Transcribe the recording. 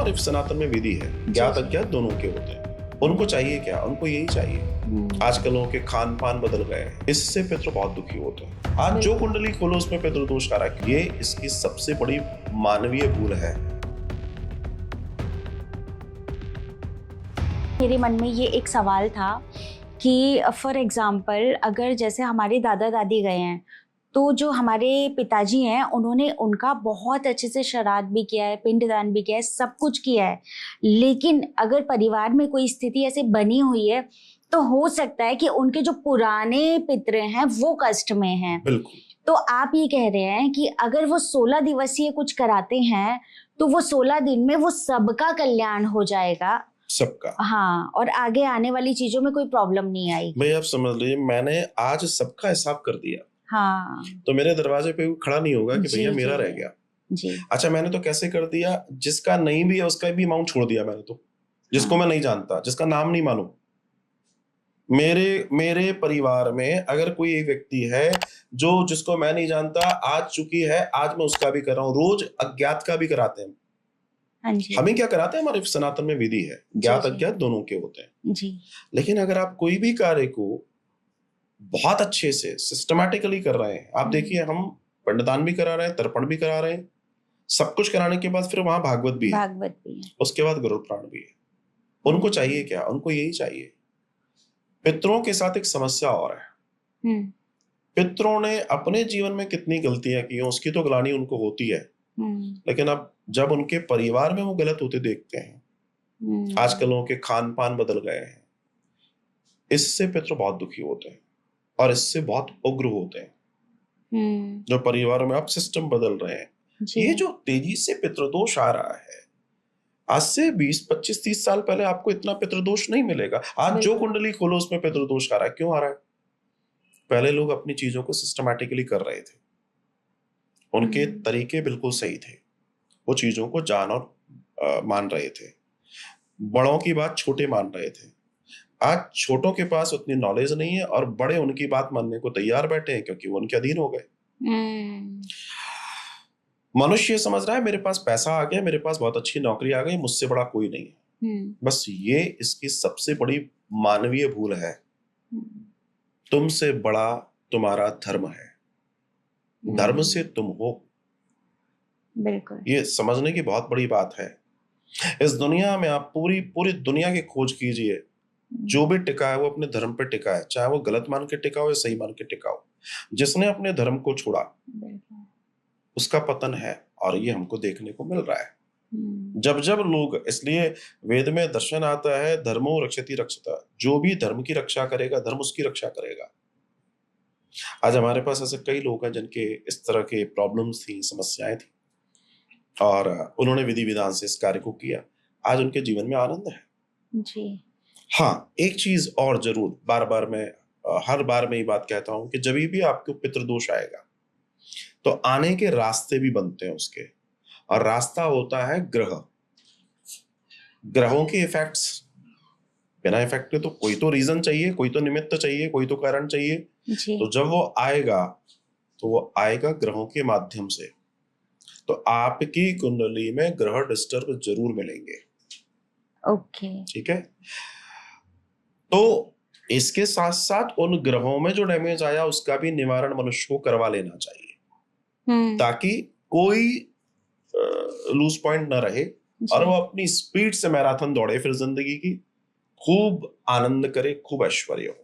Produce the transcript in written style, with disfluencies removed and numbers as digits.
हमारे सनातन में विधि है, ज्ञात अज्ञात दोनों के होते हैं। उनको चाहिए क्या? उनको यही चाहिए। आजकल लोगों के खान पान बदल गए हैं, इससे पितृ बहुत दुखी होते हैं। आज जो कुंडली खोलो उसमें पितृदोष कारक, ये इसकी सबसे बड़ी मानवीय भूल है। मेरे मन में ये एक सवाल था कि फॉर एग्जाम्पल अगर जैसे हमारे दादा दादी गए हैं तो जो हमारे पिताजी हैं उन्होंने उनका बहुत अच्छे से श्राद्ध भी किया है, पिंडदान भी किया है, सब कुछ किया है, लेकिन अगर परिवार में कोई स्थिति ऐसे बनी हुई है तो हो सकता है कि उनके जो पुराने पितृ हैं वो कष्ट में हैं। बिल्कुल। तो आप ये कह रहे हैं कि अगर वो 16 दिवसीय कुछ कराते हैं तो वो 16 दिन में वो सबका कल्याण हो जाएगा, सबका। हाँ, और आगे आने वाली चीजों में कोई प्रॉब्लम नहीं आएगी। भाई आप समझ लीजिए, मैंने आज सबका हिसाब कर दिया, हाँ, तो मेरे दरवाजे पे कोई खड़ा नहीं होगा कि भैया मेरा रह गया। जी। अच्छा, मैंने तो कैसे कर दिया, जिसका नहीं भी है उसका भी अमाउंट छोड़ दिया मैंने तो, जिसको मैं नहीं जानता, जिसका नाम नहीं मालूम। मेरे परिवार में अगर कोई एक व्यक्ति है जो जिसको मैं नहीं जानता, आज चुकी है, आज मैं उसका भी कर रहा हूँ। रोज अज्ञात का भी कराते हैं। हाँ जी। हमें क्या कराते हैं, हमारे सनातन में विधि है, ज्ञात अज्ञात दोनों के होते हैं जी। लेकिन अगर आप कोई भी कार्य को बहुत अच्छे से सिस्टमैटिकली कर रहे हैं, आप देखिए हम पिंडदान भी करा रहे हैं, तर्पण भी करा रहे हैं, सब कुछ कराने के बाद फिर वहां भागवत भी है, उसके बाद गरुड़ पुराण भी है। उनको चाहिए क्या? उनको यही चाहिए। पितरों के साथ एक समस्या और है, पितरों ने अपने जीवन में कितनी गलतियां की हैं उसकी तो ग्लानि उनको होती है, लेकिन अब जब उनके परिवार में वो गलत होते देखते हैं, आजकल लोगों के खान पान बदल गए हैं, इससे पितृ बहुत दुखी होते हैं और इससे बहुत उग्र होते हैं। जो परिवारों में अब सिस्टम बदल रहे हैं, ये जो तेजी से पितृदोष आ रहा है, आज से 20, 25, 30 साल पहले आपको इतना पितृदोष नहीं मिलेगा। आज जो कुंडली खोलो उसमें पितृदोष आ रहा है। क्यों आ रहा है? पहले लोग अपनी चीजों को सिस्टमैटिकली कर रहे थे, उनके तरीके बिल्कुल सही थे, वो चीजों को जान और मान रहे थे, बड़ों की बात छोटे मान रहे थे। आज छोटों के पास उतनी नॉलेज नहीं है और बड़े उनकी बात मानने को तैयार बैठे हैं क्योंकि वो उनके अधीन हो गए। मनुष्य समझ रहा है मेरे पास पैसा आ गया, मेरे पास बहुत अच्छी नौकरी आ गई, मुझसे बड़ा कोई नहीं है। बस ये इसकी सबसे बड़ी मानवीय भूल है। तुमसे बड़ा तुम्हारा धर्म है, धर्म से तुम हो। बिल्कुल। ये समझने की बहुत बड़ी बात है। इस दुनिया में आप पूरी दुनिया की खोज कीजिए, जो भी टिका है वो अपने धर्म पे टिका है, चाहे वो गलत मान के टिका हो या सही मान के टिका हो। जिसने अपने धर्म को छोड़ा उसका पतन है, और ये हमको देखने को मिल रहा है। जब जब लोग, इसलिए वेद में दर्शन आता है, धर्मो रक्षति रक्षता, जो भी धर्म की रक्षा करेगा धर्म उसकी रक्षा करेगा। आज हमारे पास ऐसे कई लोग हैं जिनके इस तरह के प्रॉब्लम्स थी, समस्याएं थी, और उन्होंने विधि विधान से इस कार्य को किया। आज उनके जीवन में आनंद है जी। हाँ, एक चीज और जरूर, बार बार मैं हर बार मैं ये बात कहता हूं कि जब भी आपको पितृदोष आएगा तो आने के रास्ते भी बनते हैं उसके, और रास्ता होता है ग्रहों के इफेक्ट्स। बिना इफेक्ट के तो कोई तो रीजन चाहिए, कोई तो निमित्त चाहिए, कोई तो कारण चाहिए। तो जब वो आएगा तो वो आएगा ग्रहों के माध्यम से। तो आपकी कुंडली में ग्रह डिस्टर्ब जरूर मिलेंगे। ओके, ठीक है। तो इसके साथ साथ उन ग्रहों में जो डैमेज आया उसका भी निवारण मनुष्य को करवा लेना चाहिए, ताकि कोई लूज पॉइंट ना रहे और वो अपनी स्पीड से मैराथन दौड़े, फिर जिंदगी की खूब आनंद करे, खूब ऐश्वर्य हो।